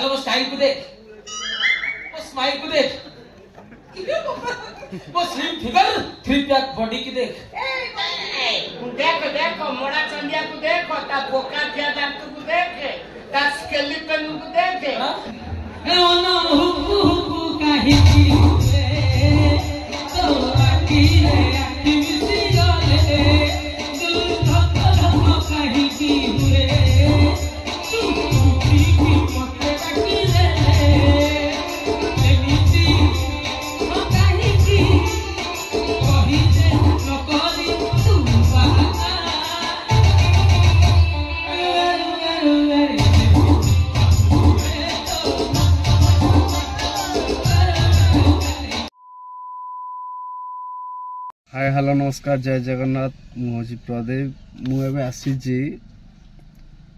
Hello वो style को देख, वो स्माइल को देख, वो स्लिम फिगर, 3 पैक बॉडी की देख। देखो देखो मोड़ा चंदिया को देखो, ता बोका क्या दांत को देखे, ता स्केलेटन को देखे। ओना हुकु काहे की रे तो आकी रे आकी मिसी गले दिल धक धक काहे की रे तू की मोटे काकी रे एमिती ओ काहे की कहि जे न करी तू बाता हाय हेलो नमस्कार जय जगन्नाथ मुझे प्रदीप मुझे आसी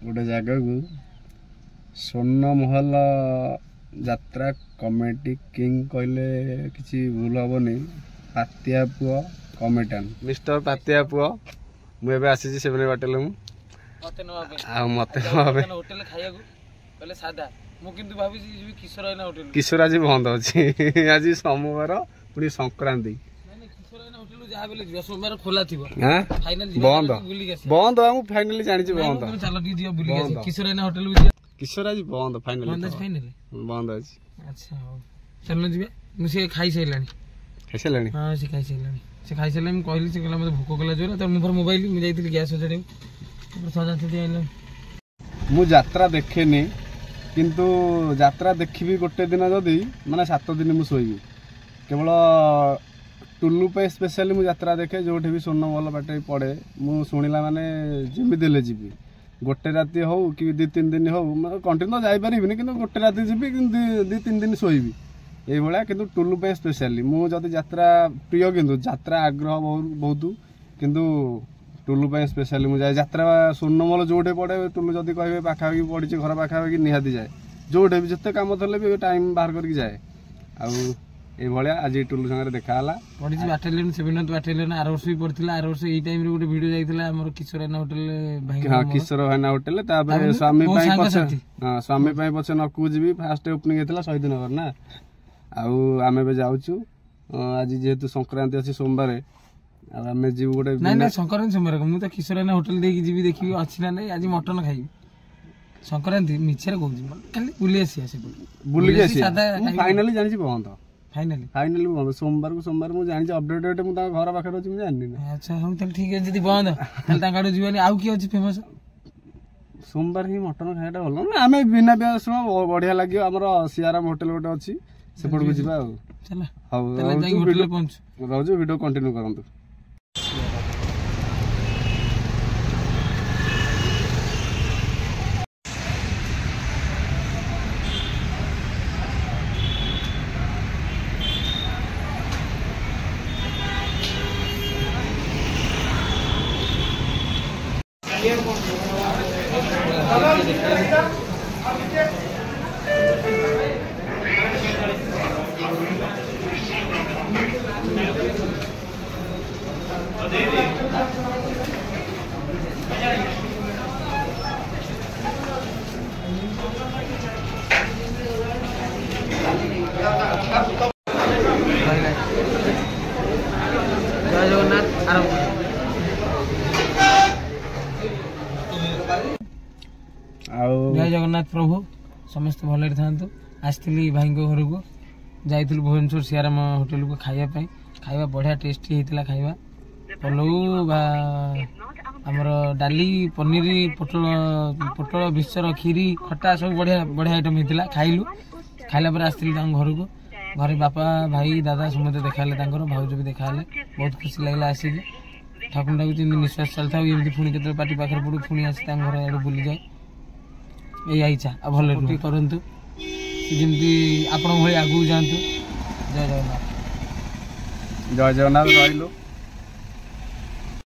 गोटे जगह को स्वर्ण महल यात्रा कमेटी किंग कहले किसी भूल हेनी पातिया पुआ कमेटान मिस्टर पातिया पुआ मुझे आसी से बाटेल मत होटल खाइया पहले सादा मु किंतु भाबी किशोर आइना होटल किशोर आज बंद अच्छी आज सोमवार पुणी संक्रांति सोमवार खोला थिबो फाइनल बंद बंद हम फाइनली जानि छी बंद चलो दी दियो बुली गेसी किशोर आइना होटल को किशोर आज बंद फाइनली बंद अछि। अच्छा हो चलो जिबे मुसे खाइ सैलानी हां से खाइ सैलानी कहली से कहला मते भूख कला जोरा त मोर मोबाइल मि जाइतिल गैस सजाडे सजा थी आइलो मु यात्रा देखेनी किंतु यात्रा देखिबी गोटे दिन जदी माने 7 दिन मु सोइबी केवल टुल्लू पे स्पेशली मुझे यात्रा देखे जो भी स्वर्ण महल बाटे पड़े मुझे शुणिला माने जमी देले जीवी गोटे राति हो कि 2-3 दिन हो कंटिन्यू जापर कि गोटे राति जी 2-3 दिन शोबी ये किंतु टुल्लू पे स्पेशली मुझे यात्रा प्रिय किंतु यात्रा आग्रह बहुत किंतु टुल्लू पे स्पेशली मुझे यात्रा स्वर्ण महल जोटे पड़े टुल्लू जदि कहे पाखापाखि पड़ी घर पाखापाखि निहाती जाए जोटे भी जिते कम थे भी टाइम बाहर करके जाए आउ ए भलिया आज टुल्लू संगे देखा हला पड़ी बाटेलियन 7th बाटेलियन आर वर्ष भी पड़थिला आर वर्ष एई टाइम रे गोटे वीडियो जाइथिला हमर किशोर हैना होटल भाई हां किशोर हैना होटल तापर स्वामी पई पछ हां स्वामी पई पछ नकु जीबी फास्ट ओपनिंग हेतला शहीद नगर ना आउ आमे बे जाउछु आज जेहेतु संक्रांति अछि सोमवार आ आमे जीव गोटे नहीं संक्रांति सोमवार मु त किशोर हैना होटल देकी जीबी देखि अछि ना नहीं आज मटन खाई संक्रांति मिछरे कहू खाली बुली आसी फाइनली जानि छी बंद फाइनली बंद सोमवार को सोमवार मु जानि छी अपडेट मु ता घर पाखे अछि मु जानि ना अच्छा हम त ठीक है जदी बंद तल ताकाडो जीवानी आउ की अछि फेमस सोमवार ही मटन खाइटा भलो ना आमे बिना प्याज बढ़िया लागियो हमर सीआरएम होटल गोटे अछि सेपड़ को जिबा चला हाउ तले जाई होटल पहुंच रहजो वीडियो कंटिन्यू करंतु। जय जगन्नाथ आरंभ जय जगन्नाथ प्रभु समस्त भले था आसती भाई घर को जाइल भुवनेश्वर सीआरएम होटल को खाइबा बढ़िया टेस्टी होता खाइबा पलऊ आमर डाली पनीर पोटल बिसर खीरी खटा सब बढ़िया बढ़िया आइटम होता खाइलु खाइला पर आसती घर को घर बापा भाई दादा समस्त देखा भाउज भी देखा बहुत खुशी लगे आसिक ठाकुर टाक निश्वास चलता एमती पुणी के पार्टी पाखे पड़ू पुणी आसी घर आड़े बुली जाए यही इच्छा आ भल रुटी करूँ जमी आपण भाई आगू जातु जय जगन्नाथ जय जगन्नाथ रही